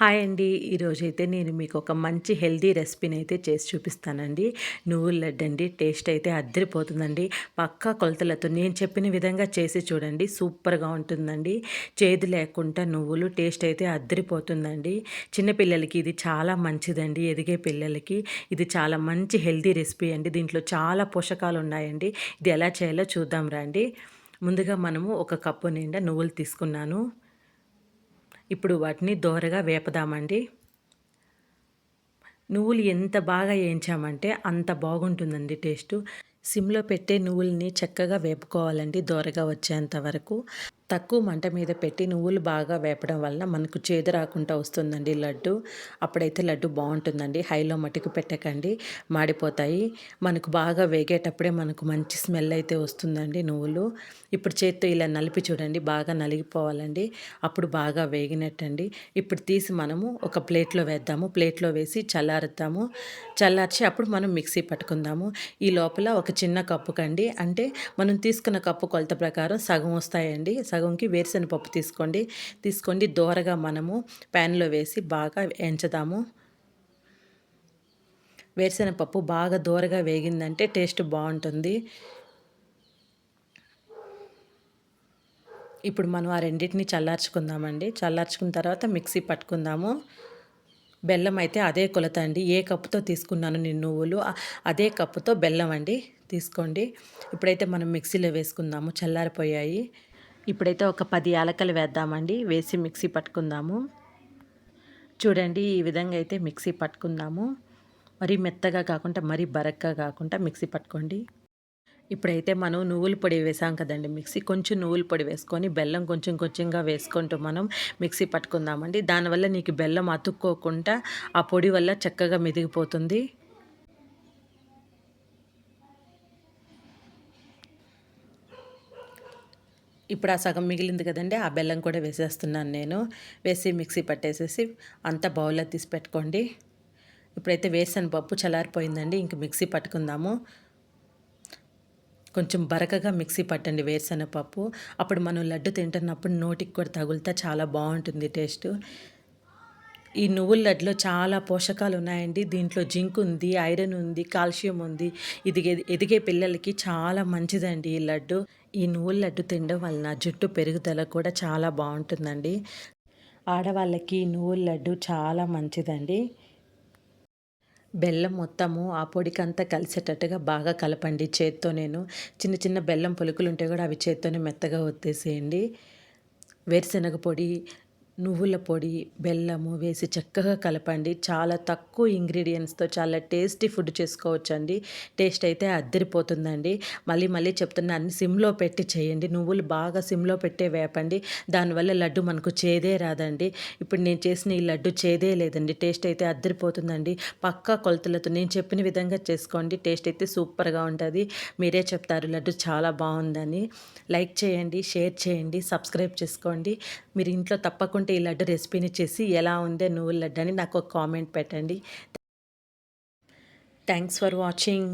Hi అండి. ఈరోజైతే నేను మీకు ఒక మంచి హెల్తీ రెసిపీని అయితే చేసి చూపిస్తానండి. నువ్వుల లడ్డు అండి. టేస్ట్ అయితే అద్దరిపోతుందండి. పక్కా కొలతలతో నేను చెప్పిన విధంగా చేసి చూడండి. సూపర్‌గా ఉంటుందండి. చేదు లేకుండా నువ్వులు టేస్ట్ అయితే అద్దరిపోతుందండి. చిన్నపిల్లలకి ఇది చాలా మంచిదండి. ఎదిగే పిల్లలకి ఇది చాలా మంచి హెల్తీ రెసిపీ అండి. దీంట్లో చాలా పోషకాలు ఉన్నాయండి. ఇది ఎలా చేయాలో చూద్దాం రండి. ముందుగా మనము ఒక కప్పు నిండా నువ్వులు తీసుకున్నాను. ఇప్పుడు వాటిని దోరగా వేపదామండి. నువ్వులు ఎంత బాగా వేయించామంటే అంత బాగుంటుందండి టేస్టు. సిమ్‌లో పెట్టే నువ్వుల్ని చక్కగా వేపుకోవాలండి దోరగా వచ్చేంత వరకు. తక్కువ మంట మీద పెట్టి నువ్వులు బాగా వేపడం వలన మనకు చేదు రాకుండా వస్తుందండి లడ్డు. అప్పుడైతే లడ్డు బాగుంటుందండి. హైలో మట్టుకు పెట్టకండి, మాడిపోతాయి. మనకు బాగా వేగేటప్పుడే మనకు మంచి స్మెల్ అయితే వస్తుందండి నువ్వులు. ఇప్పుడు చేత్తో ఇలా నలిపి చూడండి, బాగా నలిగిపోవాలండి. అప్పుడు బాగా వేగినట్టండి. ఇప్పుడు తీసి మనము ఒక ప్లేట్‌లో వేద్దాము. ప్లేట్‌లో వేసి చల్లారుద్దాము. చల్లార్చి అప్పుడు మనం మిక్సీ పట్టుకుందాము. ఈ లోపల ఒక చిన్న కప్పు కండి, అంటే మనం తీసుకున్న కప్పు కొలత ప్రకారం సగం వస్తాయండి. సగంకి వేరుశనగపప్పు తీసుకోండి దోరగా మనము ప్యాన్లో వేసి బాగా వేయించుదాము. వేరుశనగపప్పు బాగా దోరగా వేగిందంటే టేస్ట్ బాగుంటుంది. ఇప్పుడు మనం ఆ రెండింటిని చల్లార్చుకుందామండి. చల్లార్చుకున్న తర్వాత మిక్సీ పట్టుకుందాము. బెల్లం అయితే అదే కొలత అండి. ఏ కప్పుతో తీసుకున్నాను నేను నువ్వులు అదే కప్పుతో బెల్లం అండి తీసుకోండి. ఇప్పుడైతే మనం మిక్సీలో వేసుకుందాము. చల్లారిపోయాయి. ఇప్పుడైతే ఒక 10 యాలకులు వేద్దామండి. వేసి మిక్సీ పట్టుకుందాము. చూడండి ఈ విధంగా అయితే మిక్సీ పట్టుకుందాము. మరీ మెత్తగా కాకుండా మరీ బరగ్గా కాకుండా మిక్సీ పట్టుకోండి. ఇప్పుడైతే మనం నువ్వుల పొడి వేసాం కదండి మిక్సీ, కొంచెం నువ్వుల పొడి వేసుకొని బెల్లం కొంచెం కొంచెంగా వేసుకుంటూ మనం మిక్సీ పట్టుకుందామండి. దానివల్ల నీకు బెల్లం అతుక్కోకుండా ఆ పొడి వల్ల చక్కగా మెదిగిపోతుంది. ఇప్పుడు ఆ సగం మిగిలింది కదండీ, ఆ బెల్లం కూడా వేసేస్తున్నాను నేను. వేసి మిక్సీ పట్టేసేసి అంతా బౌల్‌లో తీసి పెట్టుకోండి. ఇప్పుడైతే వేరుశనగపప్పు చల్లారిపోయిందండి. ఇంక మిక్సీ పట్టుకుందాము. కొంచెం బరకగా మిక్సీ పట్టండి వేరుశనగపప్పు. అప్పుడు మనం లడ్డు తింటున్నప్పుడు నోటికి కూడా తగులుతా చాలా బాగుంటుంది టేస్టు. ఈ నువ్వుల లడ్డులో చాలా పోషకాలు ఉన్నాయండి. దీంట్లో జింక్ ఉంది, ఐరన్ ఉంది, కాల్షియం ఉంది. ఇది ఎదిగే పిల్లలకి చాలా మంచిదండి ఈ లడ్డు. ఈ నువ్వుల లడ్డు తినడం వలన జుట్టు పెరుగుదల కూడా చాలా బాగుంటుందండి. ఆడవాళ్ళకి నువ్వుల లడ్డు చాలా మంచిదండి. బెల్లం మొత్తము ఆ పొడికంతా కలిసేటట్టుగా బాగా కలపండి చేత్తో. నేను చిన్న చిన్న బెల్లం పులుకులు ఉంటే కూడా అవి చేత్తోనే మెత్తగా ఒత్తేసేయండి. వేరుశనగ పొడి, నువ్వుల పొడి, బెల్లము వేసి చక్కగా కలపండి. చాలా తక్కువ ఇంగ్రీడియంట్స్‌తో చాలా టేస్టీ ఫుడ్ చేసుకోవచ్చండి. టేస్ట్ అయితే అద్దరిపోతుందండి. మళ్ళీ మళ్ళీ చెప్తున్నాను, సిమ్‌లో పెట్టి చేయండి. నువ్వులు బాగా సిమ్‌లో పెట్టే వేపండి. దానివల్ల లడ్డు మనకు చేదే రాదండి. ఇప్పుడు నేను చేసిన ఈ లడ్డు చేదే లేదండి. టేస్ట్ అయితే అద్దరిపోతుందండి. పక్కా కొలతలతో నేను చెప్పిన విధంగా చేసుకోండి. టేస్ట్ అయితే సూపర్‌గా ఉంటది. మీరే చెప్తారు లడ్డు చాలా బావుందని. లైక్ చేయండి, షేర్ చేయండి, సబ్స్క్రైబ్ చేసుకోండి. మీరు ఇంట్లో తప్పకుండా ఈ లడ్డు రెసిపీని చేసి ఎలా ఉందో నువ్వుల లడ్డు అని నాకు ఒక కామెంట్ పెట్టండి. Thanks for watching.